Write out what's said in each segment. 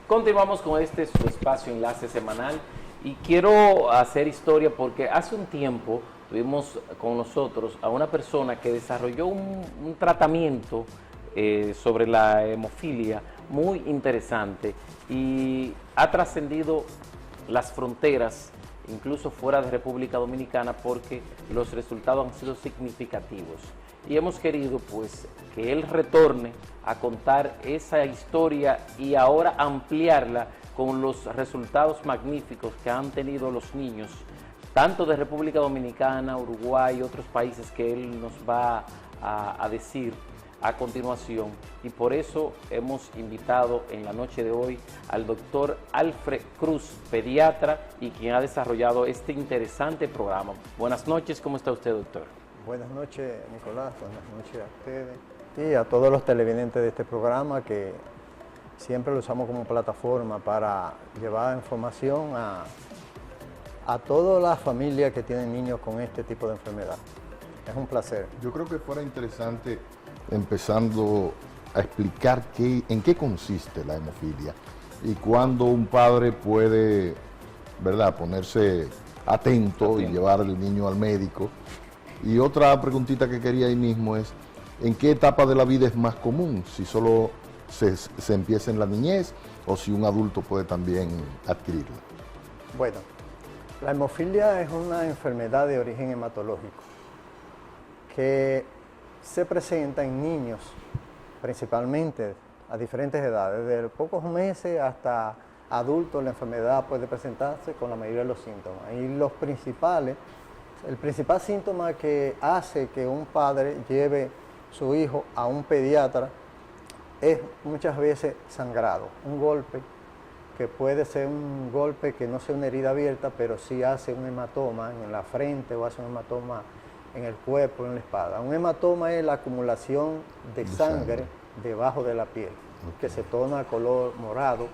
Continuamos con este su espacio Enlace Semanal y quiero hacer historia porque hace un tiempo tuvimos con nosotros a una persona que desarrolló un tratamiento sobre la hemofilia muy interesante y ha trascendido las fronteras, incluso fuera de República Dominicana, porque los resultados han sido significativos. Y hemos querido pues que él retorne a contar esa historia y ahora ampliarla con los resultados magníficos que han tenido los niños, tanto de República Dominicana, Uruguay y otros países que él nos va a decir a continuación. Y por eso hemos invitado en la noche de hoy al doctor Alfred Cruz, pediatra y quien ha desarrollado este interesante programa. Buenas noches, ¿cómo está usted, doctor? Buenas noches, Nicolás, buenas noches a ustedes y a todos los televidentes de este programa que siempre lo usamos como plataforma para llevar información a todas las familias que tienen niños con este tipo de enfermedad. Es un placer. Yo creo que fuera interesante empezando a explicar en qué consiste la hemofilia y cuándo un padre puede, ¿verdad?, ponerse atento y llevar al niño al médico. Y otra preguntita que quería ahí mismo es, ¿en qué etapa de la vida es más común? Si solo se empieza en la niñez o si un adulto puede también adquirirla. Bueno, la hemofilia es una enfermedad de origen hematológico que se presenta en niños, principalmente a diferentes edades, desde pocos meses hasta adultos. La enfermedad puede presentarse con la mayoría de los síntomas. Y el principal síntoma que hace que un padre lleve su hijo a un pediatra es muchas veces sangrado, un golpe que puede ser un golpe que no sea una herida abierta, pero sí hace un hematoma en la frente o hace un hematoma en el cuerpo, en la espalda. Un hematoma es la acumulación de sangre debajo de la piel, que se torna color morado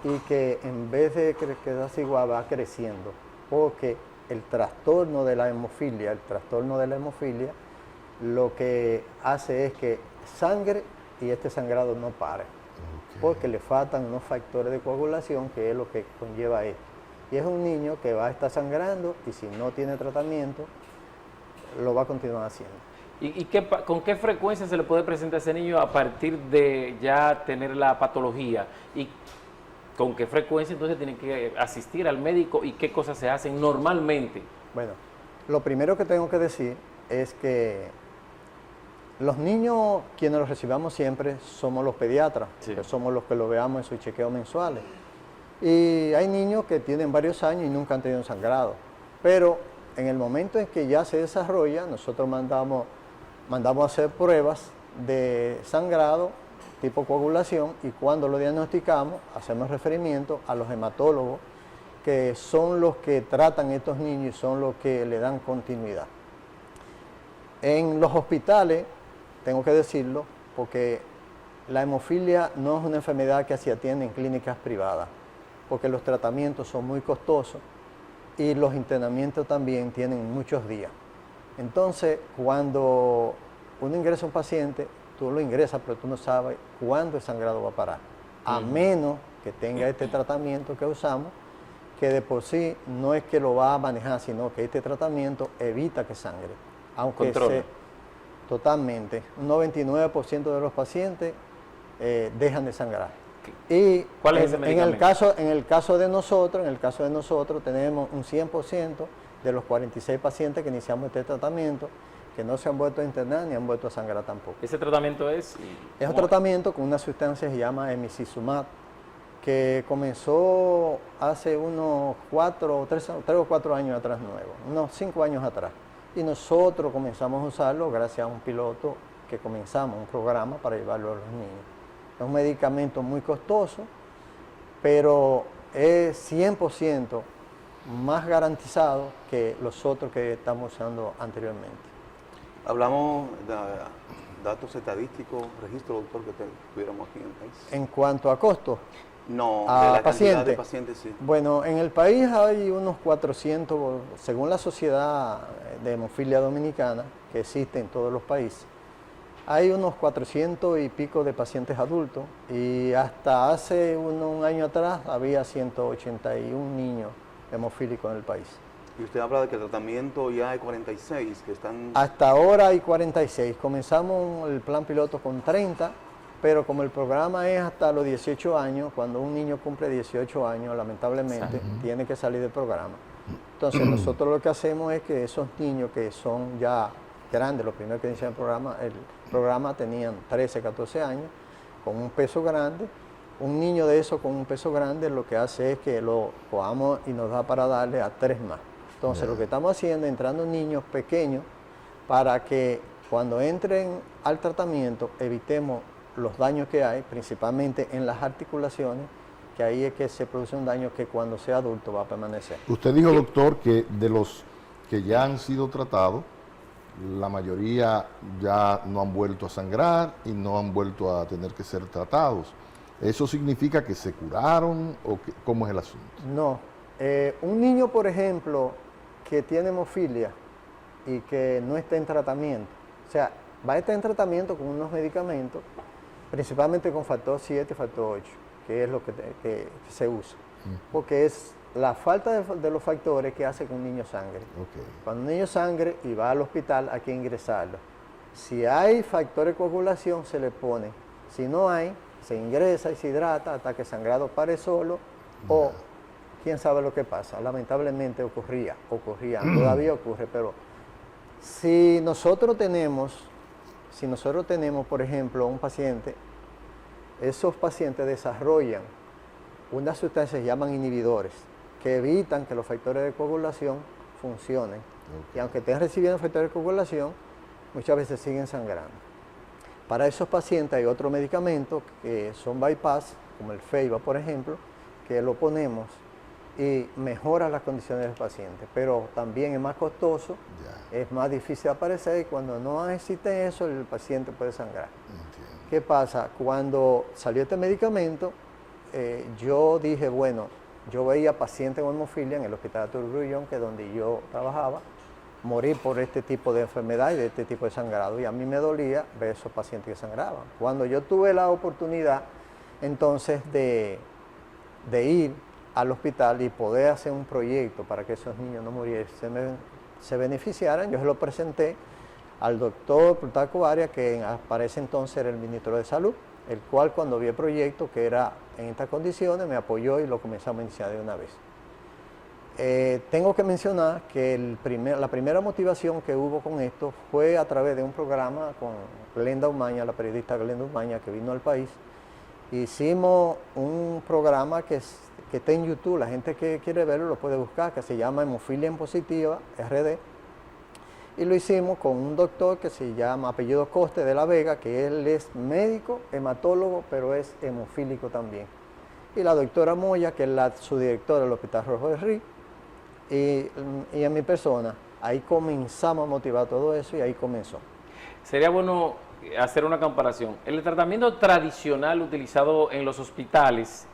y que en vez de quedarse igual va creciendo, porque el trastorno de la hemofilia, lo que hace es que sangre y este sangrado no pare, porque le faltan unos factores de coagulación, que es lo que conlleva esto. Y es un niño que va a estar sangrando y si no tiene tratamiento, lo va a continuar haciendo. ¿Y con qué frecuencia se le puede presentar a ese niño a partir de ya tener la patología? ¿Y con qué frecuencia entonces tienen que asistir al médico y qué cosas se hacen normalmente? Bueno, lo primero que tengo que decir es que los niños, quienes los recibamos siempre, somos los pediatras, sí, que somos los que lo veamos en sus chequeos mensuales. Y hay niños que tienen varios años y nunca han tenido un sangrado, pero en el momento en que ya se desarrolla, nosotros mandamos a hacer pruebas de sangrado tipo coagulación, y cuando lo diagnosticamos hacemos referimiento a los hematólogos, que son los que tratan estos niños y son los que le dan continuidad. En los hospitales, tengo que decirlo, porque la hemofilia no es una enfermedad que se atiende en clínicas privadas, porque los tratamientos son muy costosos y los internamientos también tienen muchos días. Entonces, cuando uno ingresa a un paciente, tú lo ingresas, pero tú no sabes cuándo el sangrado va a parar, a menos que tenga este tratamiento que usamos, que de por sí no es que lo va a manejar, sino que este tratamiento evita que sangre, aunque totalmente, un 99% de los pacientes dejan de sangrar. Y ¿cuál es ese medicamento? En el caso de nosotros tenemos un 100% de los 46 pacientes que iniciamos este tratamiento que no se han vuelto a internar ni han vuelto a sangrar tampoco. ¿Ese tratamiento es? Es un tratamiento con una sustancia que se llama emicizumab, que comenzó hace unos 3 o 4 años atrás, unos 5 años atrás. Y nosotros comenzamos a usarlo gracias a un piloto que comenzamos, un programa para llevarlo a los niños. Es un medicamento muy costoso, pero es 100% más garantizado que los otros que estamos usando anteriormente. Hablamos de datos estadísticos, registro, doctor, que tuviéramos aquí en el país. En cuanto a costos, no, a de la pacientes. cantidad de pacientes, sí. Bueno, en el país hay unos 400, según la Sociedad de Hemofilia Dominicana, que existe en todos los países, Hay unos 400 y pico de pacientes adultos y hasta hace un año atrás había 181 niños hemofílicos en el país. Y usted habla de que el tratamiento ya hay 46 que están... Hasta ahora hay 46. Comenzamos el plan piloto con 30, pero como el programa es hasta los 18 años, cuando un niño cumple 18 años, lamentablemente, tiene que salir del programa. Entonces, nosotros lo que hacemos es que esos niños que son ya grandes, los primeros que inician el programa tenían 13, 14 años, con un peso grande. Un niño de eso con un peso grande lo que hace es que lo cojamos y nos da para darle a 3 más. Entonces, lo que estamos haciendo es entrando niños pequeños para que cuando entren al tratamiento evitemos los daños que hay, principalmente en las articulaciones, que ahí es que se produce un daño que cuando sea adulto va a permanecer. Usted dijo, doctor, que de los que ya han sido tratados, la mayoría ya no han vuelto a sangrar y no han vuelto a tener que ser tratados. ¿Eso significa que se curaron o cómo es el asunto? No. Un niño, por ejemplo, que tiene hemofilia y que no está en tratamiento, o sea, va a estar en tratamiento con unos medicamentos, principalmente con factor 7, factor 8, que es lo que se usa, porque es la falta de los factores que hace que un niño sangre. Cuando un niño sangre y va al hospital hay que ingresarlo. Si hay factor de coagulación se le pone, si no hay, se ingresa y se hidrata hasta que el sangrado pare solo o quién sabe lo que pasa. Lamentablemente ocurría, todavía ocurre, pero si nosotros tenemos, por ejemplo, un paciente, esos pacientes desarrollan unas sustancias que llaman inhibidores, que evitan que los factores de coagulación funcionen. Y aunque estén recibiendo factores de coagulación, muchas veces siguen sangrando. Para esos pacientes hay otros medicamentos que son bypass, como el Feiba, por ejemplo, que lo ponemos y mejora las condiciones del paciente, pero también es más costoso, es más difícil de aparecer y cuando no existe eso, el paciente puede sangrar. ¿Qué pasa? Cuando salió este medicamento, yo dije, bueno, yo veía pacientes con hemofilia en el Hospital Arturo Grullón, que es donde yo trabajaba, morir por este tipo de enfermedad y de este tipo de sangrado, y a mí me dolía ver esos pacientes que sangraban. Cuando yo tuve la oportunidad entonces de ir al hospital y poder hacer un proyecto para que esos niños no muriesen, se beneficiaran, yo se lo presenté al doctor Plutarco Arias, que para ese entonces era el ministro de Salud, el cual cuando vi el proyecto que era en estas condiciones me apoyó y lo comenzamos a iniciar de una vez. Tengo que mencionar que la primera motivación que hubo con esto fue a través de un programa con Glenda Umaña, la periodista Glenda Umaña, que vino al país. Hicimos un programa que está en YouTube, la gente que quiere verlo lo puede buscar, que se llama Hemofilia en Positiva, RD. Y lo hicimos con un doctor que se llama apellido Coste de la Vega, que él es médico, hematólogo, pero es hemofílico también. Y la doctora Moya, que es la subdirectora del Hospital Rojo de Río, y en mi persona. Ahí comenzamos a motivar todo eso y ahí comenzó. Sería bueno hacer una comparación. El tratamiento tradicional utilizado en los hospitales,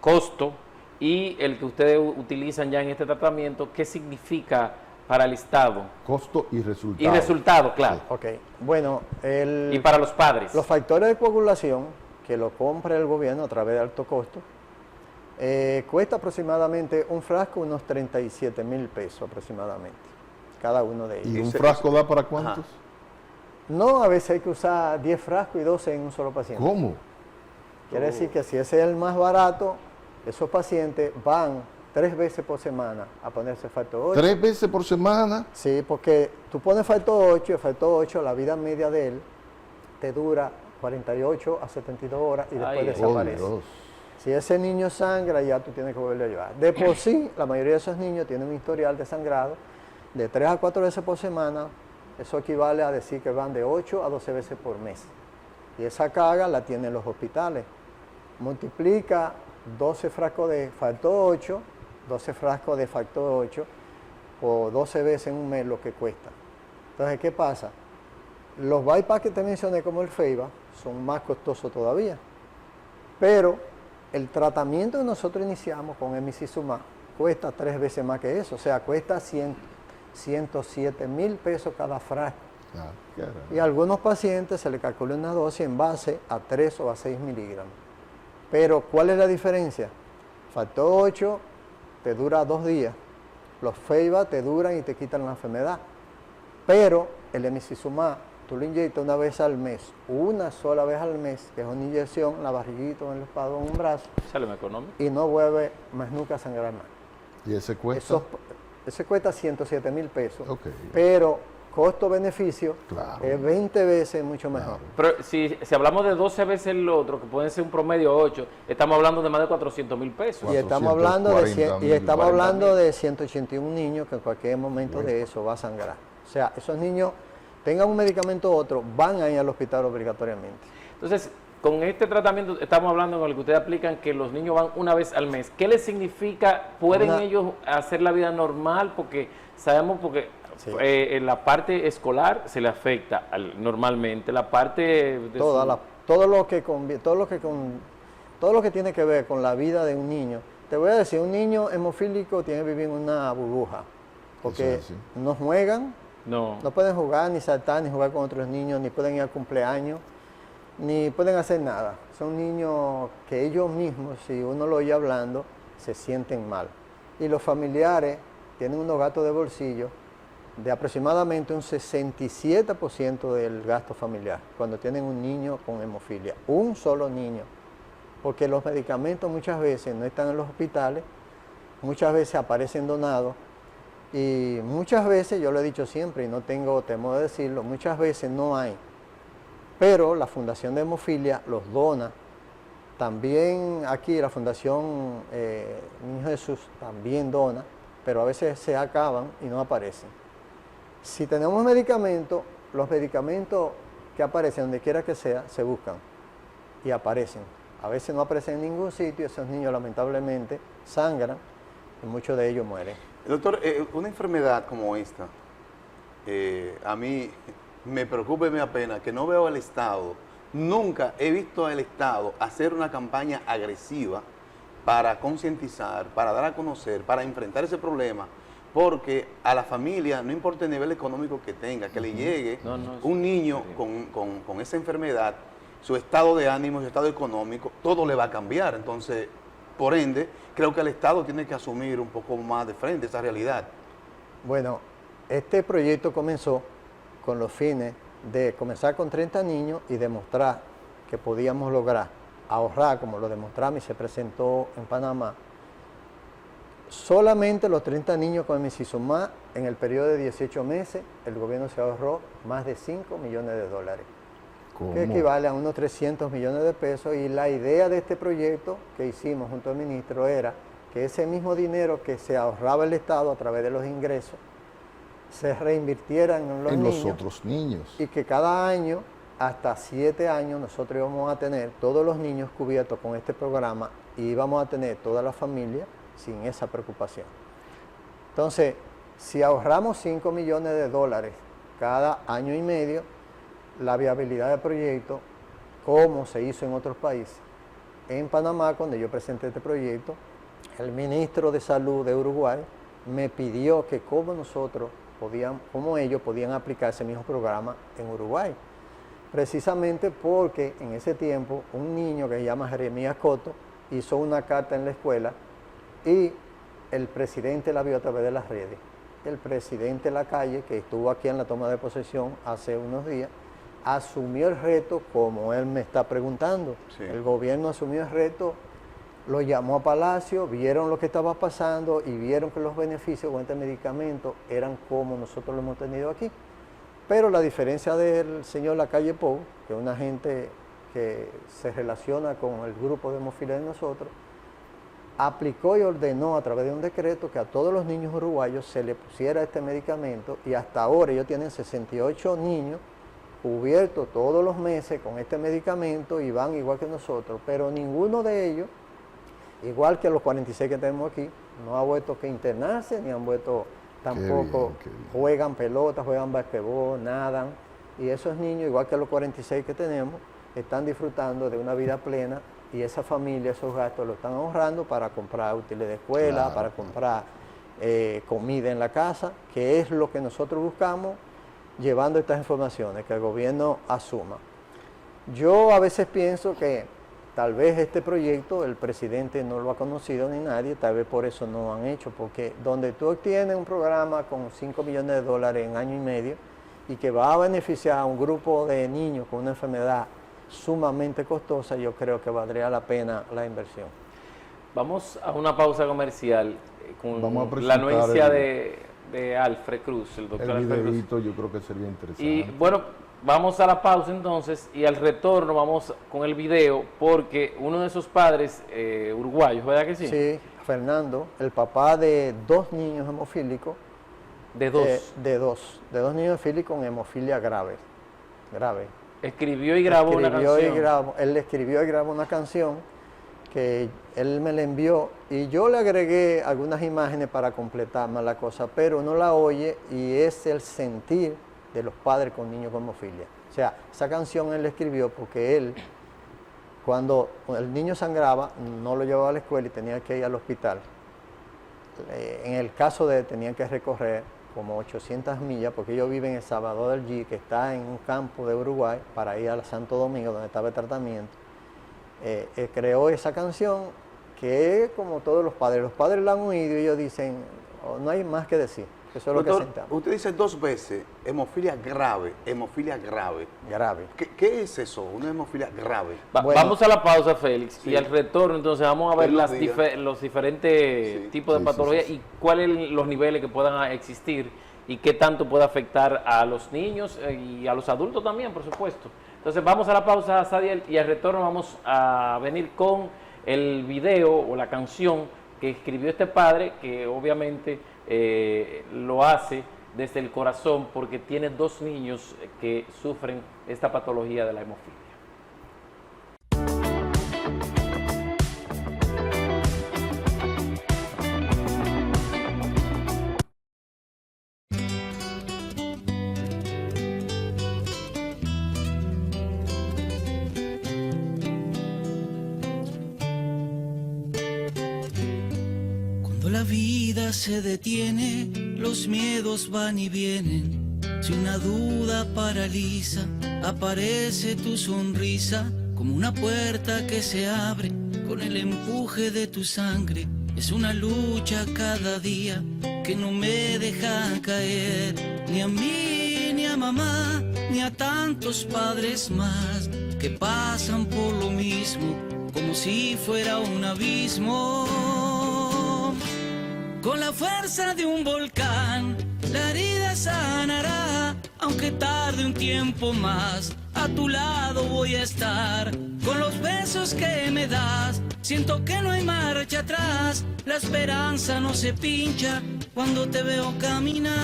costo, y el que ustedes utilizan ya en este tratamiento, ¿qué significa para el Estado? Costo y resultado. Y resultado, claro. Sí. Ok, bueno, Y para los padres. los factores de coagulación, que lo compra el gobierno a través de alto costo, cuesta aproximadamente un frasco unos 37,000 pesos aproximadamente, cada uno de ellos. ¿Y un frasco da para cuántos? No, a veces hay que usar 10 frascos y 12 en un solo paciente. ¿Cómo? Quiere decir que si ese es el más barato, esos pacientes van 3 veces por semana a ponerse factor 8. ¿3 veces por semana? Sí, porque tú pones factor 8, el factor 8, la vida media de él te dura 48 a 72 horas y después desaparece. Dios. Si ese niño sangra, ya tú tienes que volverlo a llevar. De por sí, la mayoría de esos niños tienen un historial de sangrado de 3 a 4 veces por semana. Eso equivale a decir que van de 8 a 12 veces por mes. Y esa carga la tienen los hospitales. Multiplica 12 frascos de factor 8, 12 frascos de factor 8, por 12 veces en un mes lo que cuesta. Entonces, ¿qué pasa? Los bypass que te mencioné, como el Feiba, son más costosos todavía. Pero el tratamiento que nosotros iniciamos con emicizumab cuesta 3 veces más que eso. O sea, cuesta 107,000 pesos cada frasco. Ah, caray. Y a algunos pacientes se le calcula una dosis en base a 3 o a 6 miligramos. Pero, ¿cuál es la diferencia? Factor 8 te dura 2 días. Los FEIBA te duran y te quitan la enfermedad. Pero el emicizumab, tú lo inyectas una vez al mes, una sola vez al mes, que es una inyección en la barriguita, en el espalda, en un brazo, Sale más económico. y no vuelve más nunca a sangrar más. ¿Y ese cuesta? Ese cuesta 107,000 pesos. Ok. Pero costo-beneficio Claro. es 20 veces mucho mejor. Pero si hablamos de 12 veces el otro, que pueden ser un promedio 8, estamos hablando de más de 400,000 pesos. Y estamos hablando de 440,000. 181 niños que en cualquier momento de eso va a sangrar. O sea, esos niños, tengan un medicamento u otro, van a ir al hospital obligatoriamente. Entonces, con este tratamiento, estamos hablando con el que ustedes aplican, que los niños van una vez al mes. ¿Qué les significa? ¿Pueden ellos hacer la vida normal? Porque sabemos, Sí. en la parte escolar se le afecta normalmente, la parte de Todo lo que tiene que ver con la vida de un niño. Te voy a decir, un niño hemofílico tiene que vivir en una burbuja, porque Eso es así. no juegan, No. no pueden jugar, ni saltar, ni jugar con otros niños, ni pueden ir al cumpleaños, ni pueden hacer nada. Son niños que ellos mismos, si uno lo oye hablando, se sienten mal. Y los familiares tienen unos gastos de bolsillo de aproximadamente un 67% del gasto familiar, cuando tienen un niño con hemofilia, un solo niño. Porque los medicamentos muchas veces no están en los hospitales, muchas veces aparecen donados, y muchas veces, yo lo he dicho siempre y no tengo temor de decirlo, muchas veces no hay. Pero la Fundación de Hemofilia los dona. También aquí la Fundación Niño Jesús también dona, pero a veces se acaban y no aparecen. Si tenemos medicamentos, los medicamentos que aparecen donde quiera que sea, se buscan y aparecen. A veces no aparecen en ningún sitio, esos niños lamentablemente sangran y muchos de ellos mueren. Doctor, una enfermedad como esta, a mí me preocupa y me apena que no veo al Estado, nunca he visto al Estado hacer una campaña agresiva para concientizar, para dar a conocer, para enfrentar ese problema, porque a la familia, no importa el nivel económico que tenga, que le llegue un niño con esa enfermedad, su estado de ánimo, su estado económico, todo le va a cambiar. Entonces, por ende, creo que el Estado tiene que asumir un poco más de frente esa realidad. Bueno, este proyecto comenzó con los fines de comenzar con 30 niños y demostrar que podíamos lograr ahorrar, como lo demostramos y se presentó en Panamá, solamente los 30 niños con emicizumab en el periodo de 18 meses, el gobierno se ahorró más de 5 millones de dólares. ¿Cómo? Que equivale a unos 300 millones de pesos, y la idea de este proyecto que hicimos junto al ministro era que ese mismo dinero que se ahorraba el Estado a través de los ingresos se reinvirtiera en los otros niños. y que cada año, hasta 7 años, nosotros íbamos a tener todos los niños cubiertos con este programa y íbamos a tener toda la familia sin esa preocupación. Entonces, si ahorramos 5 millones de dólares cada año y medio, la viabilidad del proyecto, como se hizo en otros países. En Panamá, cuando yo presenté este proyecto, el ministro de Salud de Uruguay me pidió que como ellos podían aplicar ese mismo programa en Uruguay. Precisamente porque en ese tiempo un niño que se llama Jeremías Coto hizo una carta en la escuela y el presidente la vio a través de las redes. El presidente Lacalle, que estuvo aquí en la toma de posesión hace unos días, asumió el reto como él me está preguntando. Sí. El gobierno asumió el reto, lo llamó a Palacio, vieron lo que estaba pasando y vieron que los beneficios con este medicamento eran como nosotros lo hemos tenido aquí. Pero la diferencia del señor Lacalle Pou, que es una gente que se relaciona con el grupo de hemofilia de nosotros, aplicó y ordenó a través de un decreto que a todos los niños uruguayos se le pusiera este medicamento, y hasta ahora ellos tienen 68 niños cubiertos todos los meses con este medicamento y van igual que nosotros, pero ninguno de ellos, igual que los 46 que tenemos aquí, no ha vuelto que internarse, ni han vuelto tampoco, qué bien. juegan pelota, juegan basquetbol, nadan, y esos niños, igual que los 46 que tenemos, están disfrutando de una vida plena, y esa familia, esos gastos los están ahorrando para comprar útiles de escuela, para comprar comida en la casa, que es lo que nosotros buscamos. llevando estas informaciones, que el gobierno asuma. Yo a veces pienso que tal vez este proyecto el presidente no lo ha conocido ni nadie, tal vez por eso no lo han hecho, porque donde tú obtienes un programa con 5 millones de dólares en año y medio y que va a beneficiar a un grupo de niños con una enfermedad sumamente costosa, yo creo que valdría la pena la inversión. Vamos a una pausa comercial con Vamos a la anuencia presentar de Alfred Cruz, el doctor El Alfred Cruz. videíto yo creo que sería interesante. Y bueno, vamos a la pausa entonces y al retorno vamos con el video porque uno de esos padres uruguayos, ¿verdad que sí? Sí, Fernando, el papá de 2 niños hemofílicos. De dos. De dos niños hemofílicos con hemofilia grave. Escribió y grabó una canción. Él escribió y grabó una canción que él me la envió y yo le agregué algunas imágenes para completar más la cosa, pero uno la oye y es el sentir de los padres con niños con hemofilia. O sea, esa canción él la escribió porque él, cuando el niño sangraba, no lo llevaba a la escuela y tenía que ir al hospital. En el caso de él, tenían que recorrer como 800 millas, porque ellos viven en Salvador del G, que está en un campo de Uruguay, para ir a Santo Domingo, donde estaba el tratamiento. Creó esa canción, que es como todos los padres la han oído y ellos dicen, oh, no hay más que decir. Eso es lo que sentamos. Usted dice 2 veces, hemofilia grave, hemofilia grave. Grave. ¿Qué es eso, una hemofilia grave? Bueno, vamos a la pausa, Félix, sí. y al retorno entonces vamos a ver Buenos días. los diferentes tipos de patologías y cuáles los niveles que puedan existir y qué tanto puede afectar a los niños y a los adultos también, por supuesto. Entonces vamos a la pausa, Sadiel, y al retorno vamos a venir con el video o la canción que escribió este padre, que obviamente lo hace desde el corazón porque tiene 2 niños que sufren esta patología de la hemofilia. La vida se detiene, los miedos van y vienen. Si una duda paraliza, aparece tu sonrisa como una puerta que se abre con el empuje de tu sangre. Es una lucha cada día que no me deja caer, ni a mí, ni a mamá, ni a tantos padres más que pasan por lo mismo como si fuera un abismo. Con la fuerza de un volcán, la herida sanará, aunque tarde un tiempo más, a tu lado voy a estar. Con los besos que me das, siento que no hay marcha atrás, la esperanza no se pincha cuando te veo caminar.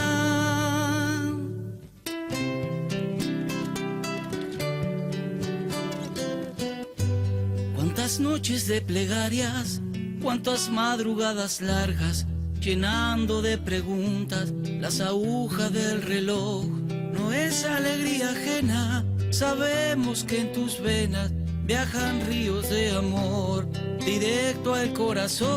Cuántas noches de plegarias, cuántas madrugadas largas, llenando de preguntas las agujas del reloj. No es alegría ajena, sabemos que en tus venas viajan ríos de amor, directo al corazón.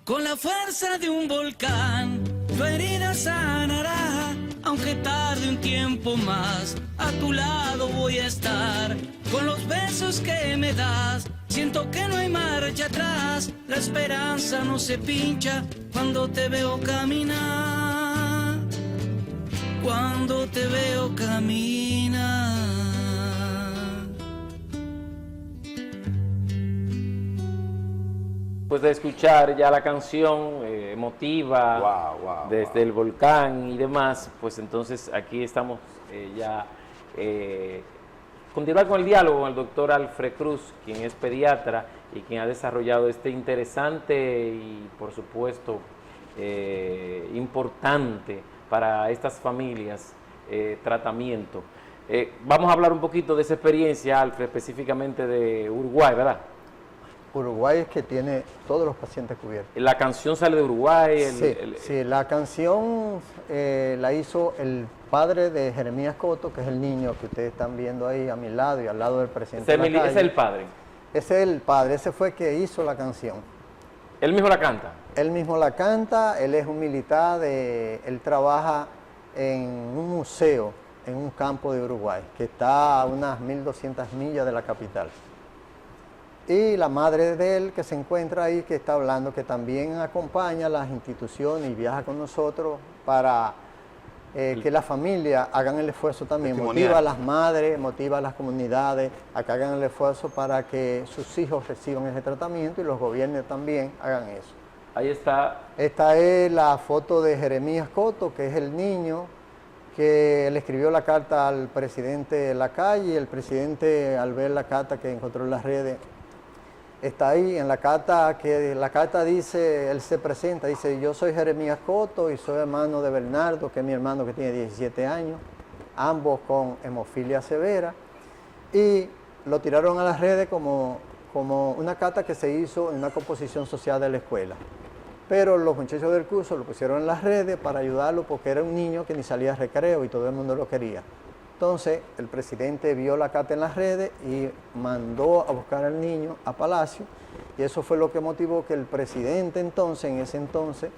Con la fuerza de un volcán, tu herida sanará, aunque tarde un tiempo más, a tu lado voy a estar. Con los besos que me das, siento que no hay marcha atrás, la esperanza no se pincha cuando te veo caminar, cuando te veo caminar. Pues de escuchar ya la canción emotiva desde el volcán y demás, pues entonces aquí estamos ya continuar con el diálogo con el doctor Alfred Cruz, quien es pediatra y quien ha desarrollado este interesante y por supuesto importante para estas familias tratamiento. Vamos a hablar un poquito de esa experiencia, Alfred, específicamente de Uruguay, ¿verdad? Uruguay es que tiene todos los pacientes cubiertos. La canción sale de Uruguay. Sí, la canción la hizo el padre de Jeremías Coto, que es el niño que ustedes están viendo ahí a mi lado y al lado del presidente. Ese es el padre. Ese es el padre, ese fue el que hizo la canción. ¿Él mismo la canta? Él mismo la canta, él es un militar, él trabaja en un museo, en un campo de Uruguay, que está a unas 1200 millas de la capital. Y la madre de él, que se encuentra ahí, que está hablando, que también acompaña a las instituciones y viaja con nosotros para que la familia hagan el esfuerzo también. Motiva a las madres, motiva a las comunidades a que hagan el esfuerzo para que sus hijos reciban ese tratamiento y los gobiernos también hagan eso. Ahí está. Esta es la foto de Jeremías Coto, que es el niño que le escribió la carta al presidente Lacalle, y el presidente, al ver la carta que encontró en las redes, está ahí en la carta, que la carta dice, él se presenta, dice: yo soy Jeremías Coto y soy hermano de Bernardo, que es mi hermano que tiene 17 años, ambos con hemofilia severa, y lo tiraron a las redes como una carta que se hizo en una composición social de la escuela. Pero los muchachos del curso lo pusieron en las redes para ayudarlo, porque era un niño que ni salía a recreo y todo el mundo lo quería. Entonces, el presidente vio la carta en las redes y mandó a buscar al niño a Palacio, y eso fue lo que motivó que el presidente en ese entonces,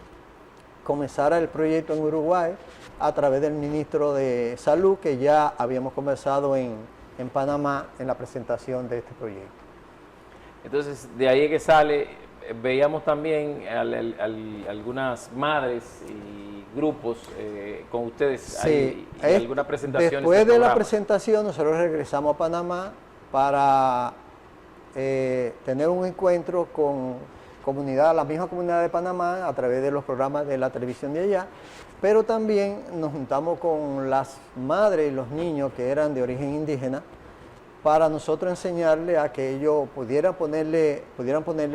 comenzara el proyecto en Uruguay a través del ministro de Salud, que ya habíamos conversado en Panamá en la presentación de este proyecto. Entonces, de ahí es que sale, veíamos también algunas madres y grupos con ustedes, sí, y algunas presentaciones. Después de la presentación, nosotros regresamos a Panamá para tener un encuentro con la misma comunidad de Panamá a través de los programas de la televisión de allá, pero también nos juntamos con las madres y los niños que eran de origen indígena, para nosotros enseñarles a que ellos pudieran ponerle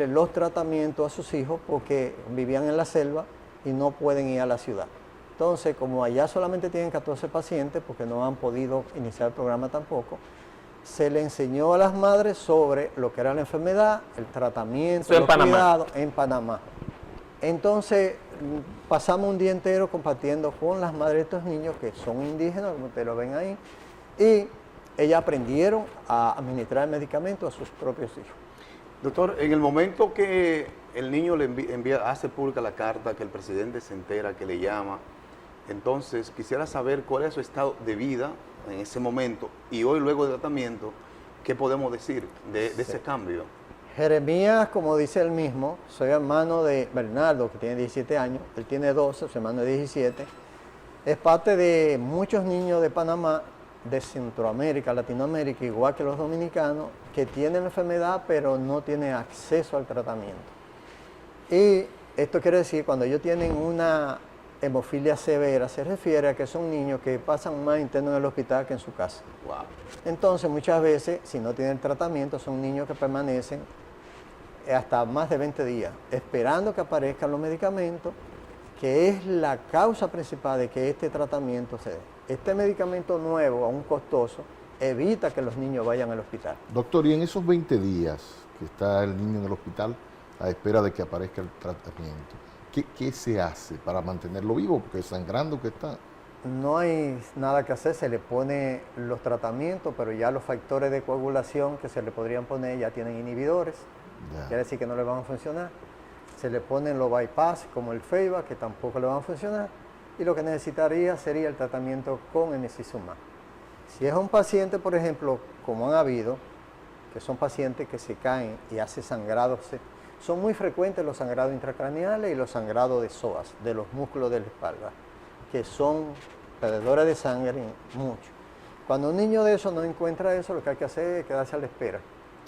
los tratamientos a sus hijos, porque vivían en la selva y no pueden ir a la ciudad. Entonces, como allá solamente tienen 14 pacientes, porque no han podido iniciar el programa tampoco, se le enseñó a las madres sobre lo que era la enfermedad, el tratamiento, los cuidados en Panamá. Entonces, pasamos un día entero compartiendo con las madres de estos niños, que son indígenas, como ustedes lo ven ahí, y ellas aprendieron a administrar medicamentos a sus propios hijos. Doctor, en el momento que el niño le hace pública la carta, que el presidente se entera, que le llama, entonces quisiera saber cuál es su estado de vida en ese momento, y hoy, luego del tratamiento, ¿qué podemos decir de ese cambio? Jeremías, como dice él mismo, soy hermano de Bernardo, que tiene 17 años, él tiene 12, su hermano es 17, es parte de muchos niños de Panamá, de Centroamérica, Latinoamérica, igual que los dominicanos, que tienen la enfermedad pero no tienen acceso al tratamiento. Y esto quiere decir, cuando ellos tienen una hemofilia severa, se refiere a que son niños que pasan más internos en el hospital que en su casa. Wow. Entonces, muchas veces, si no tienen tratamiento, son niños que permanecen hasta más de 20 días, esperando que aparezcan los medicamentos, que es la causa principal de que este tratamiento se dé. Este medicamento nuevo, aún costoso, evita que los niños vayan al hospital. Doctor, y en esos 20 días que está el niño en el hospital a espera de que aparezca el tratamiento, ¿qué se hace para mantenerlo vivo? Porque sangrando que está. No hay nada que hacer, se le pone los tratamientos, pero ya los factores de coagulación que se le podrían poner ya tienen inhibidores, quiere decir que no le van a funcionar. Se le ponen los bypass como el Feiba, que tampoco le van a funcionar, y lo que necesitaría sería el tratamiento con emicizumab. Si es un paciente, por ejemplo, como han habido, que son pacientes que se caen y hacen sangrados, son muy frecuentes los sangrados intracraneales y los sangrados de psoas, de los músculos de la espalda, que son perdedores de sangre mucho. Cuando un niño de eso no encuentra eso, lo que hay que hacer es quedarse a la espera.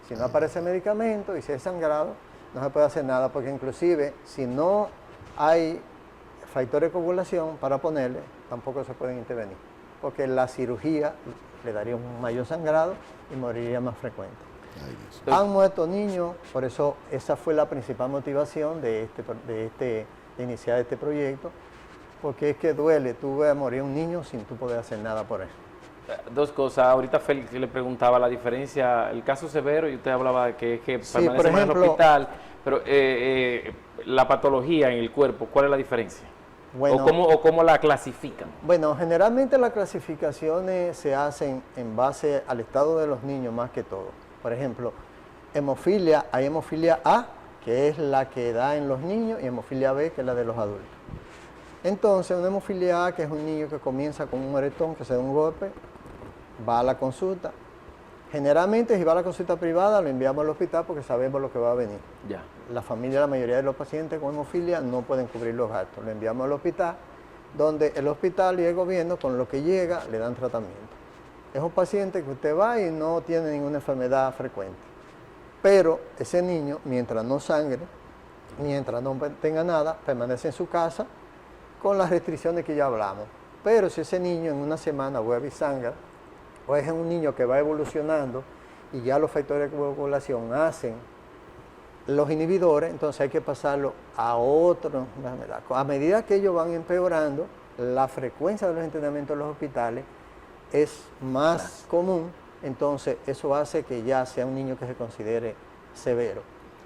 Si no aparece medicamento y si es sangrado, no se puede hacer nada, porque inclusive si no hay factores de coagulación para ponerle, tampoco se pueden intervenir, porque la cirugía le daría un mayor sangrado y moriría más frecuente. Han muerto niños, por eso esa fue la principal motivación de iniciar este proyecto, porque es que duele, tú ves a morir un niño sin tú poder hacer nada por él. Dos cosas, ahorita Félix le preguntaba la diferencia, el caso severo, y usted hablaba de que permanece en el hospital, pero la patología en el cuerpo, ¿cuál es la diferencia? Bueno, ¿O cómo la clasifican? Bueno, generalmente las clasificaciones se hacen en base al estado de los niños más que todo. Por ejemplo, hemofilia, hay hemofilia A, que es la que da en los niños, y hemofilia B, que es la de los adultos. Entonces, una hemofilia A, que es un niño que comienza con un moretón, que se da un golpe, va a la consulta. Generalmente, si va a la consulta privada, lo enviamos al hospital porque sabemos lo que va a venir. Ya. La familia, la mayoría de los pacientes con hemofilia no pueden cubrir los gastos. Lo enviamos al hospital, donde el hospital y el gobierno, con lo que llega, le dan tratamiento. Es un paciente que usted va y no tiene ninguna enfermedad frecuente. Pero ese niño, mientras no sangre, mientras no tenga nada, permanece en su casa con las restricciones que ya hablamos. Pero si ese niño en una semana vuelve y sangra, o es un niño que va evolucionando y ya los factores de coagulación hacen los inhibidores, entonces hay que pasarlo a otra enfermedad. A medida que ellos van empeorando, la frecuencia de los internamientos en los hospitales es más común, entonces eso hace que ya sea un niño que se considere severo,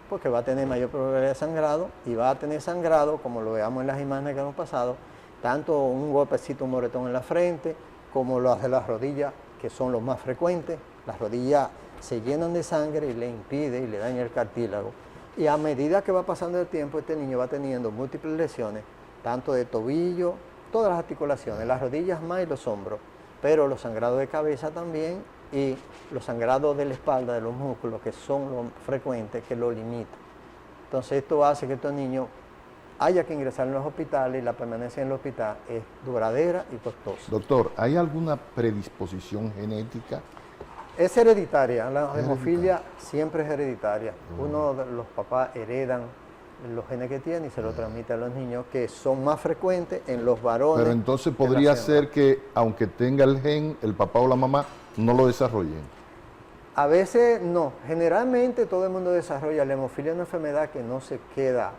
porque va a tener mayor probabilidad de sangrado y va a tener sangrado, como lo veamos en las imágenes que hemos pasado, tanto un golpecito, un moretón en la frente, como las de las rodillas, que son los más frecuentes. Las rodillas se llenan de sangre y le impide y le daña el cartílago. Y a medida que va pasando el tiempo, este niño va teniendo múltiples lesiones, tanto de tobillo, todas las articulaciones, las rodillas más y los hombros, pero los sangrados de cabeza también y los sangrados de la espalda, de los músculos, que son los frecuentes, que lo limitan. Entonces esto hace que estos niños haya que ingresar en los hospitales y la permanencia en el hospital es duradera y costosa. Doctor, ¿hay alguna predisposición genética? Es hereditaria, la hemofilia siempre es hereditaria. Uno de los papás heredan los genes que tienen y se lo transmite a los niños, que son más frecuentes en los varones. Pero entonces podría ser que, aunque tenga el gen, el papá o la mamá no lo desarrollen. A veces no, generalmente todo el mundo desarrolla. La hemofilia es una enfermedad que no se queda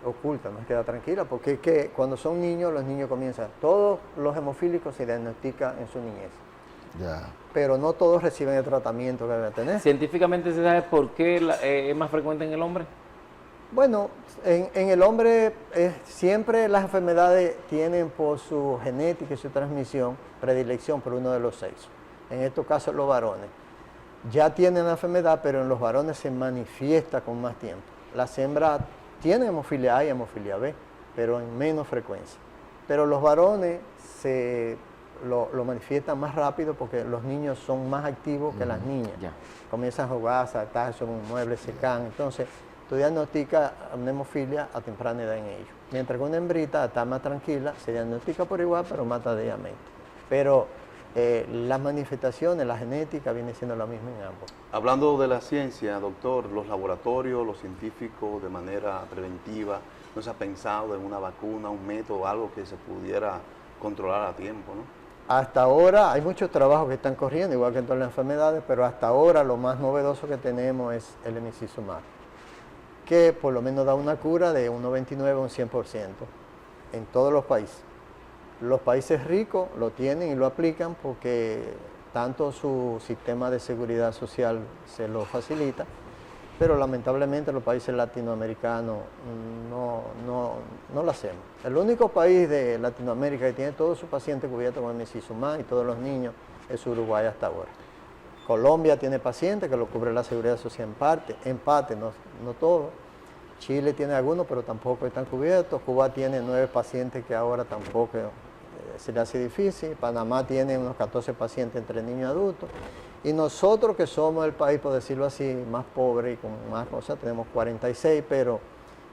oculta, no se queda tranquila, porque es que cuando son niños, los niños comienzan, todos los hemofílicos se diagnostican en su niñez. Ya. Pero no todos reciben el tratamiento que deben tener. ¿Científicamente se sabe por qué es más frecuente en el hombre? Bueno, en el hombre siempre las enfermedades tienen por su genética y su transmisión predilección por uno de los sexos. En estos casos los varones. Ya tienen la enfermedad, pero en los varones se manifiesta con más tiempo. Las hembras tienen hemofilia A y hemofilia B, pero en menos frecuencia. Pero los varones lo manifiestan más rápido porque los niños son más activos que las niñas. Ya. Comienzan a jugar, a saltar sobre un mueble, se caen. Entonces, tú diagnosticas una hemofilia a temprana edad en ellos. Mientras que una hembrita está más tranquila, se diagnostica por igual, pero más tardíamente. Pero las manifestaciones, la genética, viene siendo la misma en ambos. Hablando de la ciencia, doctor, los laboratorios, los científicos, de manera preventiva, ¿no se ha pensado en una vacuna, un método, algo que se pudiera controlar a tiempo, no? Hasta ahora hay muchos trabajos que están corriendo, igual que en todas las enfermedades, pero hasta ahora lo más novedoso que tenemos es el emicizumab, que por lo menos da una cura de un 99 a un 100% en todos los países. Los países ricos lo tienen y lo aplican porque tanto su sistema de seguridad social se lo facilita, pero lamentablemente los países latinoamericanos no lo hacemos. El único país de Latinoamérica que tiene todos sus pacientes cubiertos con emicizumab y todos los niños es Uruguay hasta ahora. Colombia tiene pacientes que lo cubre la seguridad social en parte, no todo. Chile tiene algunos, pero tampoco están cubiertos. Cuba tiene 9 pacientes que ahora tampoco se le hace difícil. Panamá tiene unos 14 pacientes entre niños y adultos. Y nosotros, que somos el país, por decirlo así, más pobre y con más cosas, tenemos 46, pero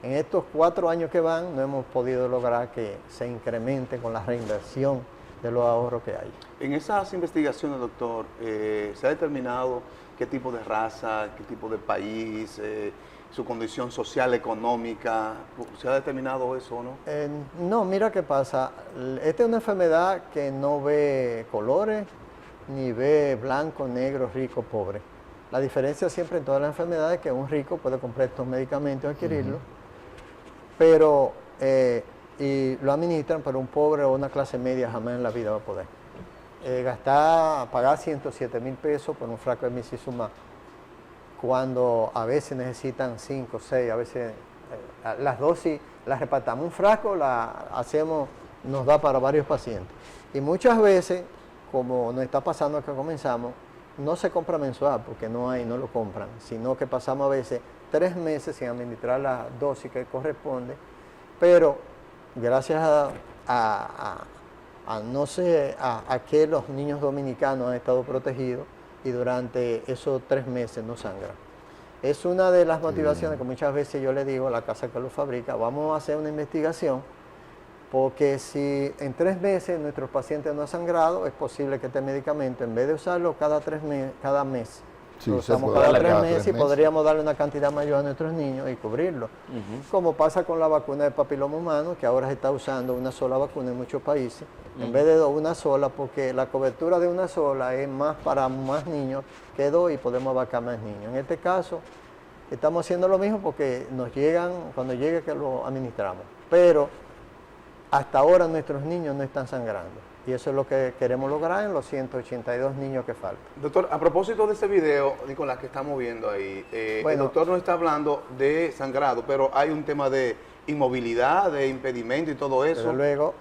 en estos 4 años que van no hemos podido lograr que se incremente con la reinversión de los ahorros que hay. En esas investigaciones, doctor, ¿se ha determinado qué tipo de raza, qué tipo de país, su condición social, económica? ¿Se ha determinado eso o no? No, mira qué pasa. Esta es una enfermedad que no ve colores, ni ve blanco, negro, rico, pobre. La diferencia siempre en todas las enfermedades es que un rico puede comprar estos medicamentos y adquirirlos, pero y lo administran, pero un pobre o una clase media jamás en la vida va a poder. Pagar 107,000 pesos por un frasco de emicizumab, cuando a veces necesitan 5, 6, a veces las dosis las repartamos. Un frasco nos da para varios pacientes. Y muchas veces, como nos está pasando que comenzamos, no se compra mensual porque no lo compran, sino que pasamos a veces 3 meses sin administrar la dosis que corresponde, pero gracias a que los niños dominicanos han estado protegidos y durante esos 3 meses no sangran. Es una de las motivaciones que muchas veces yo le digo a la casa que lo fabrica, vamos a hacer una investigación, porque si en 3 meses nuestros pacientes no han sangrado, es posible que este medicamento, en vez de usarlo cada mes, lo usamos cada 3 meses y podríamos darle una cantidad mayor a nuestros niños y cubrirlo. Como pasa con la vacuna de papiloma humano, que ahora se está usando una sola vacuna en muchos países, en vez de una sola, porque la cobertura de una sola es más para más niños que 2 y podemos abarcar más niños. En este caso, estamos haciendo lo mismo porque nos llegan, cuando llegue que lo administramos. Pero hasta ahora nuestros niños no están sangrando. Y eso es lo que queremos lograr en los 182 niños que faltan. Doctor, a propósito de ese video, Nicolás, que estamos viendo ahí, el doctor nos está hablando de sangrado, pero hay un tema de inmovilidad, de impedimento y todo eso. Pero luego,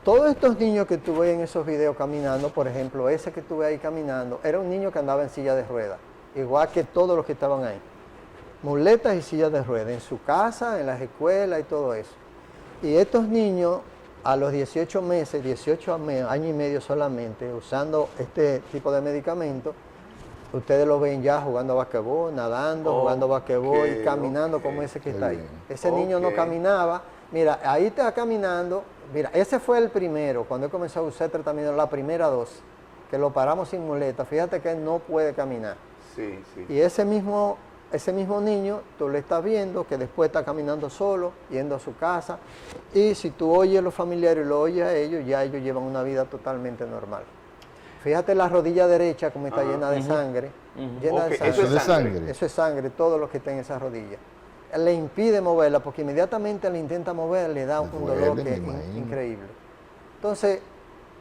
todos estos niños que tú ves en esos videos caminando, por ejemplo, ese que tú ves ahí caminando, era un niño que andaba en silla de ruedas, igual que todos los que estaban ahí. Muletas y sillas de ruedas, en su casa, en las escuelas y todo eso. Y estos niños, a los 18 meses, 18 años y medio solamente, usando este tipo de medicamentos, ustedes lo ven ya jugando basquetbol, nadando, jugando basquetbol y caminando como ese que está ahí. Ese niño no caminaba. Mira, ahí está caminando. Mira, ese fue el primero, cuando él comenzó a usar tratamiento, la primera dosis, que lo paramos sin muleta. Fíjate que él no puede caminar. Sí, sí. Y ese mismo niño, tú lo estás viendo, que después está caminando solo, yendo a su casa, y si tú oyes a los familiares y lo oyes a ellos, ya ellos llevan una vida totalmente normal. Fíjate la rodilla derecha como está llena de sangre, llena de sangre. Eso es sangre. Eso es sangre, todo lo que está en esa rodilla. Le impide moverla, porque inmediatamente le intenta mover, le da un dolor que es increíble. Entonces,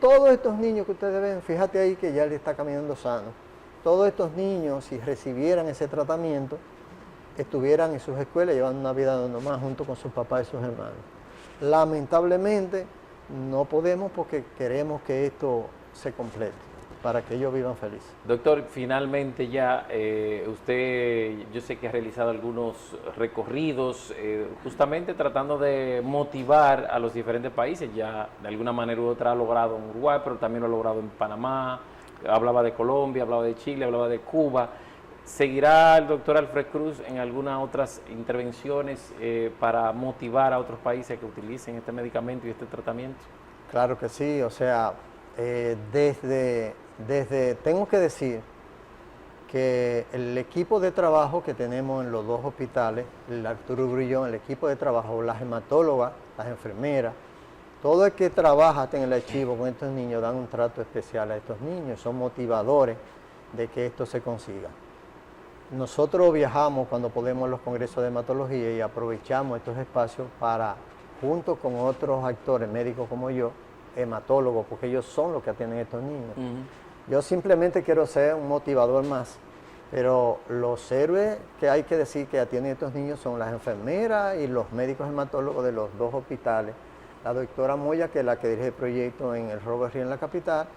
todos estos niños que ustedes ven, fíjate ahí que ya le está caminando sano. Todos estos niños, si recibieran ese tratamiento, estuvieran en sus escuelas llevando una vida normal junto con sus papás y sus hermanos. Lamentablemente no podemos porque queremos que esto se complete para que ellos vivan felices. Doctor, finalmente ya usted, yo sé que ha realizado algunos recorridos justamente tratando de motivar a los diferentes países. Ya de alguna manera u otra ha logrado en Uruguay, pero también lo ha logrado en Panamá. Hablaba de Colombia, hablaba de Chile, hablaba de Cuba. ¿Seguirá el doctor Alfred Cruz en algunas otras intervenciones para motivar a otros países a que utilicen este medicamento y este tratamiento? Claro que sí, o sea, tengo que decir que el equipo de trabajo que tenemos en los 2 hospitales, el Arturo Grullón, el equipo de trabajo, las hematólogas, las enfermeras, todo el que trabaja en el archivo con estos niños dan un trato especial a estos niños, son motivadores de que esto se consiga. Nosotros viajamos cuando podemos a los congresos de hematología y aprovechamos estos espacios para, junto con otros actores médicos como yo, hematólogos, porque ellos son los que atienden a estos niños. Yo simplemente quiero ser un motivador más, pero los héroes que hay que decir que atienden a estos niños son las enfermeras y los médicos hematólogos de los 2 hospitales. La doctora Moya, que es la que dirige el proyecto en el Robert Reed en la capital,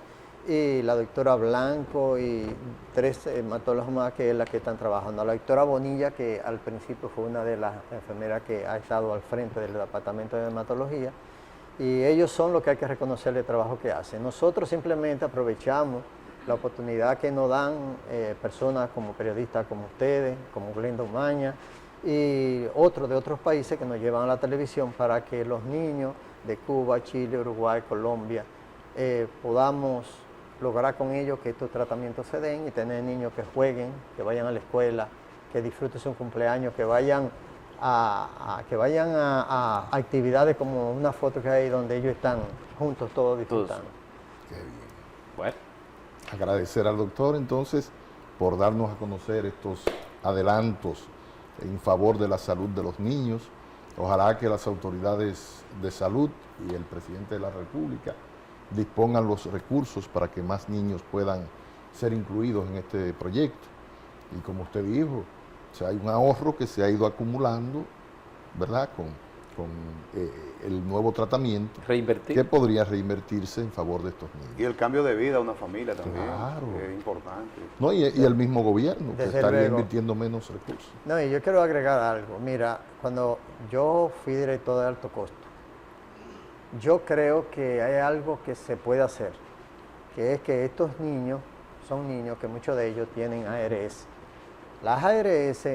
y la doctora Blanco y 3 hematólogos más que es la que están trabajando. La doctora Bonilla, que al principio fue una de las enfermeras que ha estado al frente del departamento de hematología, y ellos son los que hay que reconocer el trabajo que hacen. Nosotros simplemente aprovechamos la oportunidad que nos dan personas como periodistas como ustedes, como Glenda Umaña, y otros de otros países que nos llevan a la televisión para que los niños de Cuba, Chile, Uruguay, Colombia, podamos lograr con ellos que estos tratamientos se den y tener niños que jueguen, que vayan a la escuela, que disfruten su cumpleaños, que vayan a actividades como una foto que hay donde ellos están juntos todos disfrutando. Qué bien. Bueno, agradecer al doctor entonces por darnos a conocer estos adelantos en favor de la salud de los niños. Ojalá que las autoridades de salud y el presidente de la República dispongan los recursos para que más niños puedan ser incluidos en este proyecto. Y como usted dijo, hay un ahorro que se ha ido acumulando, ¿verdad?, con el nuevo tratamiento Reinvertir. que podría reinvertirse en favor de estos niños. Y el cambio de vida a una familia también, Claro. que es importante. No, y el mismo gobierno, que Desde estaría luego. invirtiendo menos recursos. No, y yo quiero agregar algo. Mira, cuando yo fui director de alto costo, yo creo que hay algo que se puede hacer, que es que estos niños son niños que muchos de ellos tienen ARS. Las ARS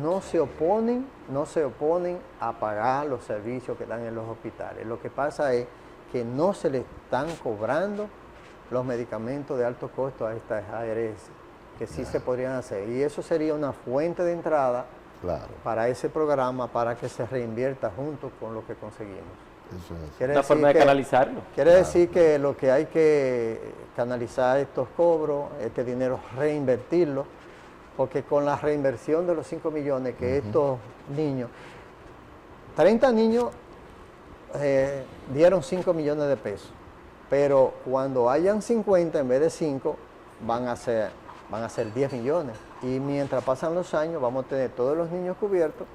no se oponen a pagar los servicios que dan en los hospitales. Lo que pasa es que no se le están cobrando los medicamentos de alto costo a estas ARS, que sí se podrían hacer. Y eso sería una fuente de entrada Claro, para ese programa, para que se reinvierta junto con lo que conseguimos. eso es. Quiere Una decir forma de que- canalizarlo. Quiere decir que lo que hay que canalizar estos cobros, este dinero, reinvertirlo, porque con la reinversión de los 5 millones que estos niños, 30 niños dieron 5 millones de pesos, pero cuando hayan 50 en vez de 5, van a ser 10 millones. Y mientras pasan los años, vamos a tener todos los niños cubiertos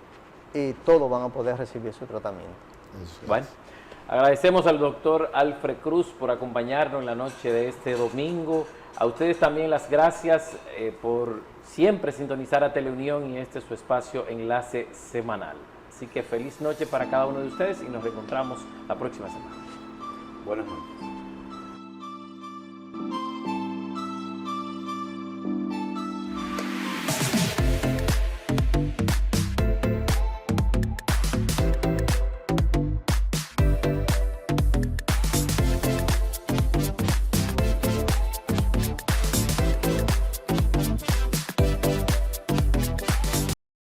y todos van a poder recibir su tratamiento. Eso es. Bueno, agradecemos al doctor Alfred Cruz por acompañarnos en la noche de este domingo. A ustedes también las gracias por siempre sintonizar a Teleunión y este es su espacio Enlace Semanal. Así que feliz noche para cada uno de ustedes y nos reencontramos la próxima semana. Buenas noches.